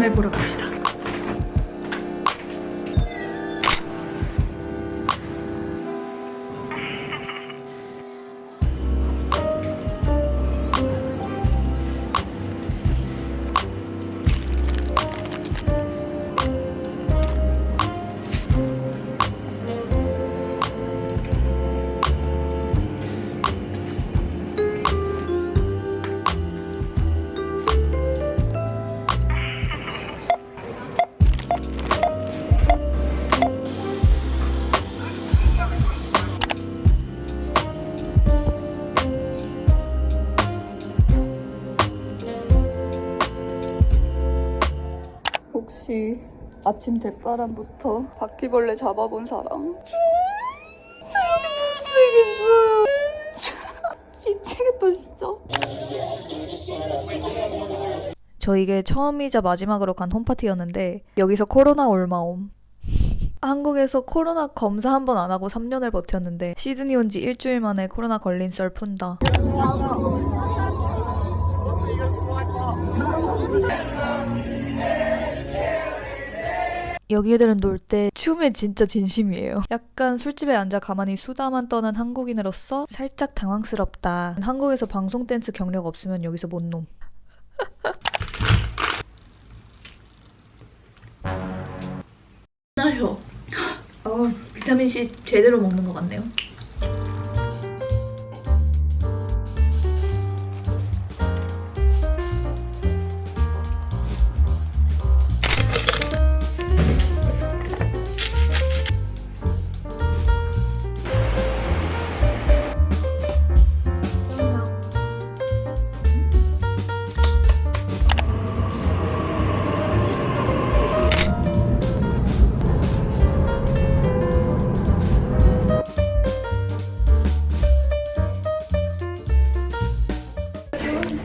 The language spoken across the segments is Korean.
공연을 보러 갑시다. 혹시 아침 대바람부터 바퀴벌레 잡아본 사람? 미치겠어. 미치겠다 진짜. 저 이게 처음이자 마지막으로 간 홈파티였는데 여기서 코로나 올마옴. 한국에서 코로나 검사 한 번 안 하고 3년을 버텼는데 시드니 온 지 일주일 만에 코로나 걸린 썰 푼다. 여기 애들은 놀 때 춤에 진짜 진심이에요. 약간 술집에 앉아 가만히 수다만 떠는 한국인으로서 살짝 당황스럽다. 한국에서 방송 댄스 경력 없으면 여기서 못 놈. 나요. 비타민C 제대로 먹는 것 같네요.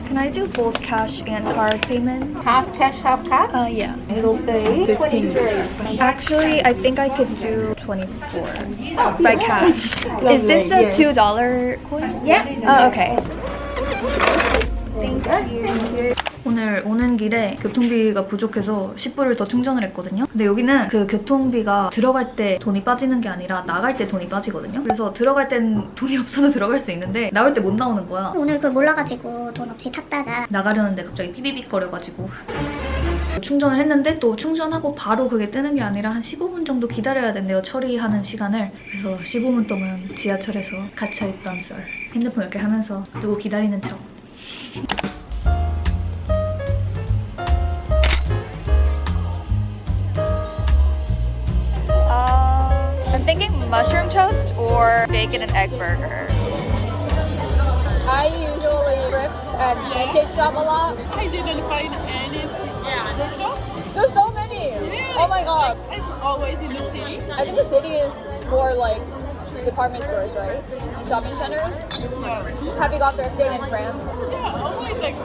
Can I do both cash and card payment? Half cash, half card? Yeah. It'll say 23. Actually, I think I could do 24 by cash. Is this a $2 coin? Yeah. Oh, okay. Thank you. 오늘 오는 길에 교통비가 부족해서 10불을 더 충전을 했거든요. 근데 여기는 그 교통비가 들어갈 때 돈이 빠지는 게 아니라 나갈 때 돈이 빠지거든요. 그래서 들어갈 땐 돈이 없어도 들어갈 수 있는데 나올 때 못 나오는 거야. 오늘 그걸 몰라가지고 돈 없이 탔다가 나가려는데 갑자기 삐비빅거려가지고 충전을 했는데 또 충전하고 바로 그게 뜨는 게 아니라 한 15분 정도 기다려야 된대요. 처리하는 시간을. 그래서 15분 동안 지하철에서 갇혀있던 썰. 핸드폰 이렇게 하면서 누구 기다리는 척. I'm thinking mushroom toast or bacon and egg burger. I usually thrift and vintage shop a lot. I didn't find any shop. There's so many. Oh my god. It's always in the city. I think the city is more like department stores, right? Shopping centers. Have you got thrifting in France? Yeah, always like.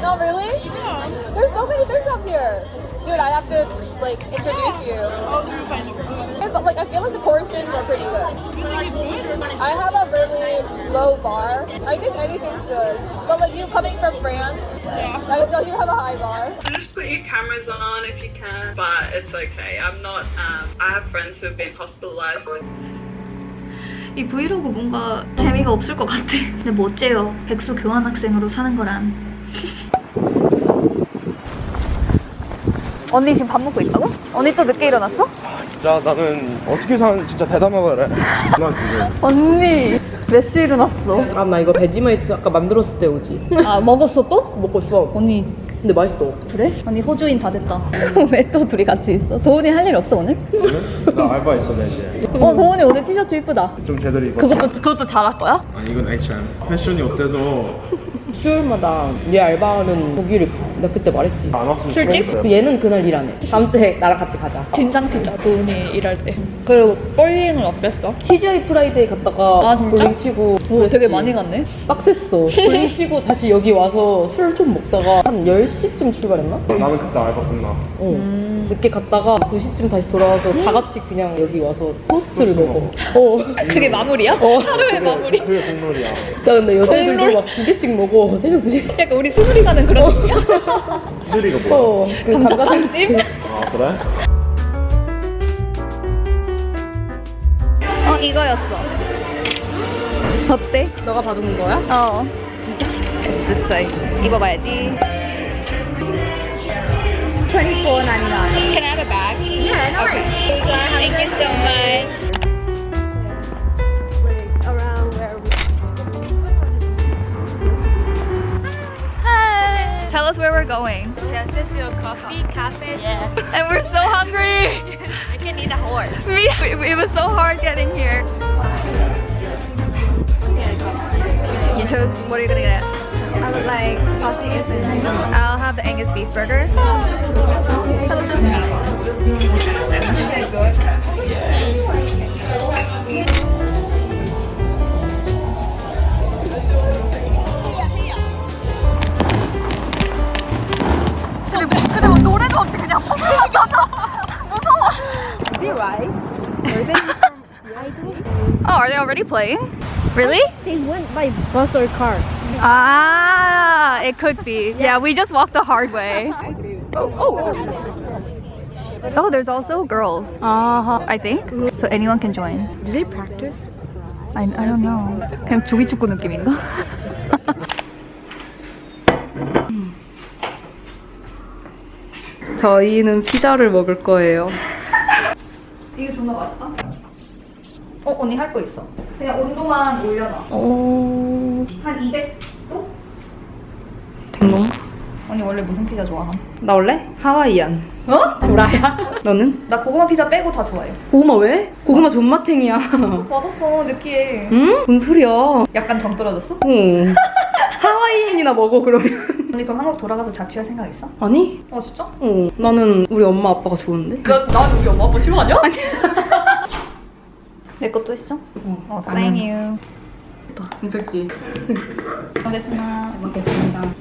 No, really? Yeah. There's so many thrift shops here. Dude, I have to like introduce you. How do you find the food? Yeah, but like I feel like the portions are pretty good. You think it's good? I have a really low bar. I think anything's good. But like you coming from France, Yeah. I feel you have a high bar. Just put your cameras on if you can, but it's okay. I'm not. I have friends who've been hospitalized with. 이 브이로그 뭔가 재미가 없을 것 같아. 근데 뭐 어째요. 백수 교환학생으로 사는 거란. 언니 지금 밥 먹고 있다고? 언니 또 늦게 일어났어? 진짜 나는 어떻게 사는지 진짜 대단하더래. 나 지금 언니 몇 시에 일어났어? 아, 나 이거 베지마이트 아까 만들었을 때 오지. 아 먹었어 또? 먹고 있어. 언니 근데 맛있어. 그래? 언니 호주인 다 됐다. 왜 또 둘이 같이 있어? 도훈이 할 일 없어 오늘? 나 알바 있어 4시에. 도훈이 오늘 티셔츠 이쁘다. 좀 제대로 입었어. 그것도 잘할 거야? 아니 이건 H&M. 패션이 어때서 수요일마다 얘 알바하는 거기를 가. 내가 그때 말했지. 안 왔으면 술집? 그랬어요. 얘는 그날 일 안 해. 다음 주에 나랑 같이 가자. 진상 피자 도훈이 일할 때. 그리고 볼링은 어땠어? TGI 프라이데이 갔다가 아, 진짜? 볼링 치고 오 되게 그랬지. 많이 갔네. 빡셌어. 볼링 치고 다시 여기 와서 술 좀 먹다가 한 10시쯤 출발했나? 나는 그때 알바 끝나. 늦게 갔다가 2시쯤 다시 돌아와서 다 같이 그냥 여기 와서 토스트를 먹어. 그게 마무리야? 하루의 마무리? 그게 국룰이야. 진짜 근데 여자애들도 막 2개씩 먹어. 우와, 새벽 2시? 약간 우리 수술이 가는 그런 느낌이야. 수들이가 뭐야? 그 감자탕집? 아 그래? 이거였어. 어때? 너가 봐주는 거야? 어. 진짜? S 사이즈. 입어봐야지. $24.99. Can I have a bag? Yeah, no worries. Thank you so much. Hi. Tell us where we're going. Francisco Coffee Cafe. Yeah. And we're so hungry. I can eat a horse. It was so hard getting here. You chose, what are you gonna get? I would like sausages and I'll have the Angus beef burger. 근데 뭐 노래도 없이 그냥 펑펑 껴져. 무서워. Is it right? Are they Oh, are they already playing? Really? They went by bus or car. Ah, it could be. Yeah, we just walked the hard way. Oh, there's also girls, I think. So anyone can join. Do they practice? I don't know. 그냥 조기 축구 느낌인가? 저희는 피자를 먹을 거예요. 이게 존나 맛있다. 언니 할 거 있어. 그냥 온도만 올려놔. 오. 한 200도? 된 거? 언니 원래 무슨 피자 좋아함? 나 원래 하와이안. 어? 구라야? 너는? 나 고구마 피자 빼고 다 좋아해. 고구마 왜? 고구마 존맛탱이야. 맞았어, 느끼해. 응? 뭔 소리야? 약간 정 떨어졌어? 하와이안이나 먹어 그러면. 언니 그럼 한국 돌아가서 자취할 생각 있어? 아니? 진짜? 나는 우리 엄마 아빠가 좋은데? 난 우리 엄마 아빠 싫어하냐? 아니. 내 것도 했어? thank you. 이렇게. 먹겠습니다. 먹겠습니다.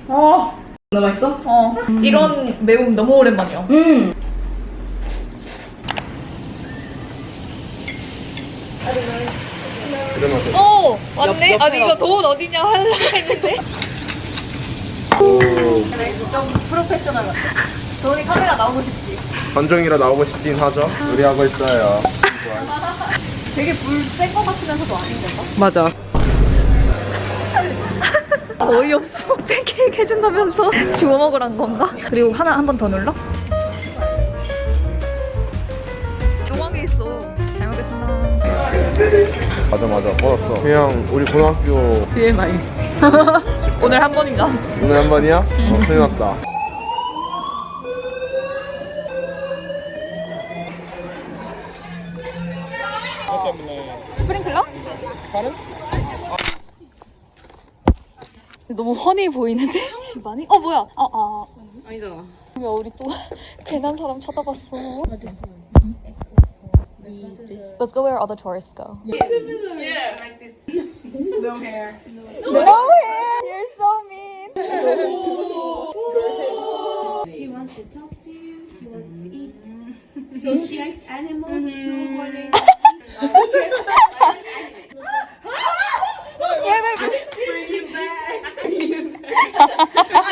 너무 맛있어? 이런 매움 너무 오랜만이야. 오! 왔네? 아니 이거 돈 어디냐 하려고 했는데 좀 프로페셔널 같아. 돈이 카메라 나오고 싶지? 관종이라 나오고 싶진 하죠. 요리하고 있어요. 되게 불 센 거 같으면서도 아닌 건가? 맞아. 어이없어. 팬케이크 해준다면서 주워 먹으란 건가? 그리고 하나 한 번 더 눌러? 조각이 있어. 잘 먹겠습니다. 맞아 뻗었어. 그냥 우리 고등학교 TMI. 오늘 한 번인가? 오늘 한 번이야? 큰일 났다. 스프링클러? 너무 훤히 보이는데? 집안이? 뭐야? 아니잖아. 왜 우리 또 괜한 사람 쳐다봤어? Let's go where all the tourists go. Yeah, like this. No hair. No hair. You're so mean. He wants to talk to you. He wants to eat. So she likes animals. So what they bring him back.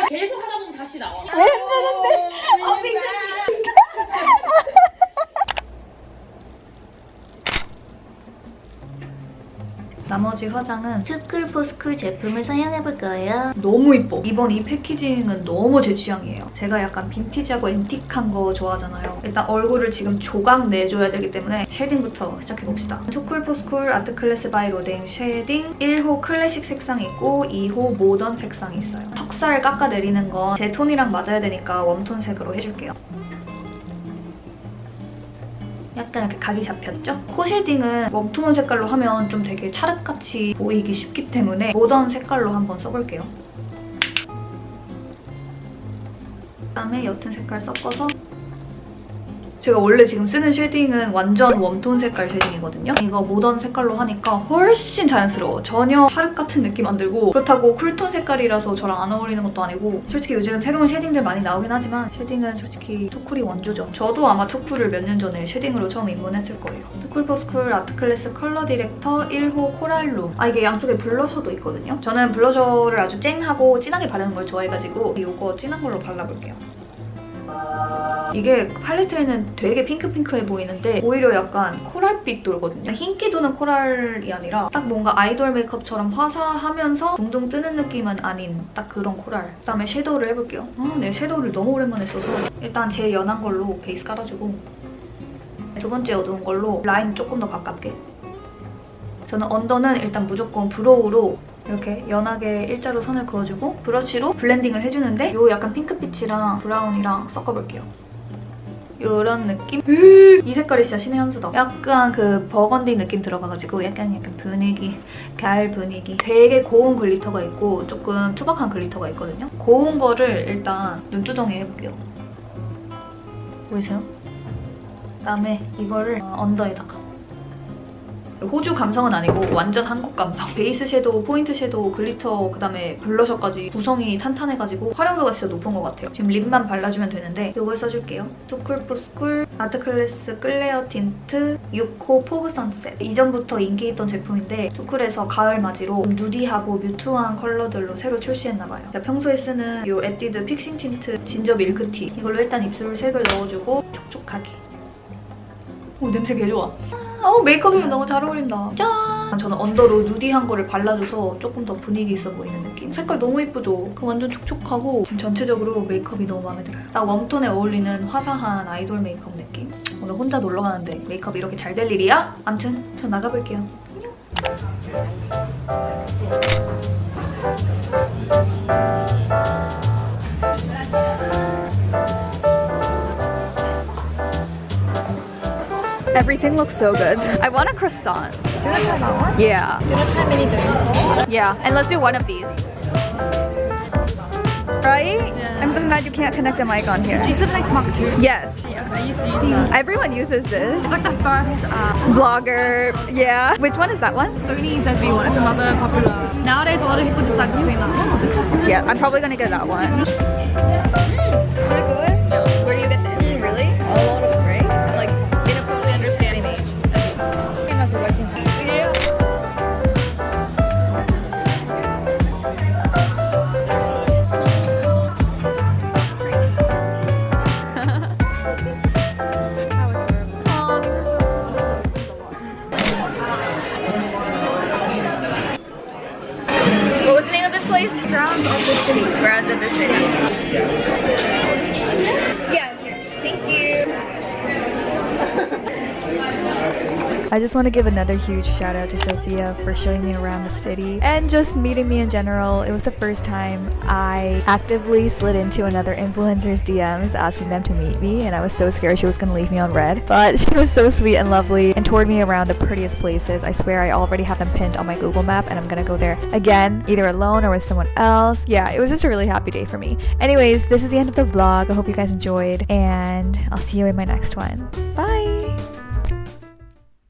계속 하다 보면 다시 나와. 왜 힘드는데? 나머지 화장은 스쿨포스쿨 제품을 사용해볼 거예요. 너무 이뻐. 이번 이 패키징은 너무 제 취향이에요. 제가 약간 빈티지하고 앤틱한 거 좋아하잖아요. 일단 얼굴을 지금 조각 내줘야 되기 때문에 쉐딩부터 시작해봅시다. 스쿨포스쿨 아트클래스 바이 로댕 쉐딩 1호 클래식 색상이 있고 2호 모던 색상이 있어요. 턱살 깎아내리는 건 제 톤이랑 맞아야 되니까 웜톤 색으로 해줄게요. 약간 이렇게 각이 잡혔죠? 코 쉐딩은 웜톤 색깔로 하면 좀 되게 찰흙같이 보이기 쉽기 때문에 모던 색깔로 한번 써볼게요. 그다음에 옅은 색깔 섞어서 제가 원래 지금 쓰는 쉐딩은 완전 웜톤 색깔 쉐딩이거든요. 이거 모던 색깔로 하니까 훨씬 자연스러워. 전혀 찰흙 같은 느낌 안 들고 그렇다고 쿨톤 색깔이라서 저랑 안 어울리는 것도 아니고 솔직히 요즘 새로운 쉐딩들 많이 나오긴 하지만 쉐딩은 솔직히 투쿨이 원조죠. 저도 아마 투쿨을 몇 년 전에 쉐딩으로 처음 입문했을 거예요. 투쿨 포스쿨 아트클래스 컬러 디렉터 1호 코랄룸. 이게 양쪽에 블러셔도 있거든요. 저는 블러셔를 아주 쨍하고 진하게 바르는 걸 좋아해가지고 이거 진한 걸로 발라볼게요. 이게 팔레트에는 되게 핑크핑크해 보이는데 오히려 약간 코랄빛 돌거든요. 흰기 도는 코랄이 아니라 딱 뭔가 아이돌 메이크업처럼 화사하면서 둥둥 뜨는 느낌은 아닌 딱 그런 코랄. 그다음에 섀도우를 해볼게요. 네, 섀도우를 너무 오랜만에 써서 일단 제일 연한 걸로 베이스 깔아주고 두 번째 어두운 걸로 라인 조금 더 가깝게. 저는 언더는 일단 무조건 브로우로 이렇게 연하게 일자로 선을 그어주고 브러쉬로 블렌딩을 해주는데 요 약간 핑크빛이랑 브라운이랑 섞어볼게요. 요런 느낌? 이 색깔이 진짜 신의 한 수다. 약간 그 버건디 느낌 들어가가지고 약간 분위기, 가을 분위기. 되게 고운 글리터가 있고 조금 투박한 글리터가 있거든요. 고운 거를 일단 눈두덩이에 해볼게요. 보이세요? 그다음에 이거를 언더에다가. 호주 감성은 아니고 완전 한국 감성. 베이스 섀도우, 포인트 섀도우, 글리터, 그다음에 블러셔까지 구성이 탄탄해가지고 활용도가 진짜 높은 것 같아요. 지금 립만 발라주면 되는데 이걸 써줄게요. 투쿨 포스쿨 아트클래스 클레어 틴트 6호 포그 선셋. 이전부터 인기 있던 제품인데 투쿨에서 가을 맞이로 누디하고 뮤트한 컬러들로 새로 출시했나봐요. 제가 평소에 쓰는 이 에뛰드 픽싱 틴트 진저 밀크티 이걸로 일단 입술 색을 넣어주고 촉촉하게. 오, 냄새 개좋아. 메이크업이면 너무 잘 어울린다. 짠! 저는 언더로 누디한 거를 발라줘서 조금 더 분위기 있어 보이는 느낌? 색깔 너무 예쁘죠? 완전 촉촉하고 지금 전체적으로 메이크업이 너무 마음에 들어요. 딱 웜톤에 어울리는 화사한 아이돌 메이크업 느낌? 오늘 혼자 놀러 가는데 메이크업 이렇게 잘 될 일이야? 암튼 저 나가볼게요. Everything looks so good. I want a croissant. Do you want to try that one? Yeah. Do you want to try mini donuts? Yeah. And let's do one of these. Right? Yeah. I'm so glad you can't connect a mic on here. G7 X Mark II. Yes. Yeah, I used to use that. Everyone uses this. It's like the first Vlogger. Yeah. Which one is that one? Sony ZV-1. It's another popular. Nowadays, a lot of people decide between that one or this one. Yeah, I'm probably gonna get that one. Wanna go in? Yeah. Where do you get this? Really? A lot of right? I'm like inappropriately understanding the Yeah. What was the name of this place? Grounds of the City. Grounds of the City. Yeah, here. Thank you. I just want to give another huge shout out to Sophia for showing me around the city and just meeting me in general. It was the first time I actively slid into another influencer's DMs asking them to meet me, and I was so scared she was going to leave me on red. But she was so sweet and lovely and toured me around the prettiest places. I swear I already have them pinned on my Google map, and I'm going to go there again, either alone or with someone else. Yeah, it was just a really happy day for me. Anyways, this is the end of the vlog. I hope you guys enjoyed, and I'll see you in my next one. Bye!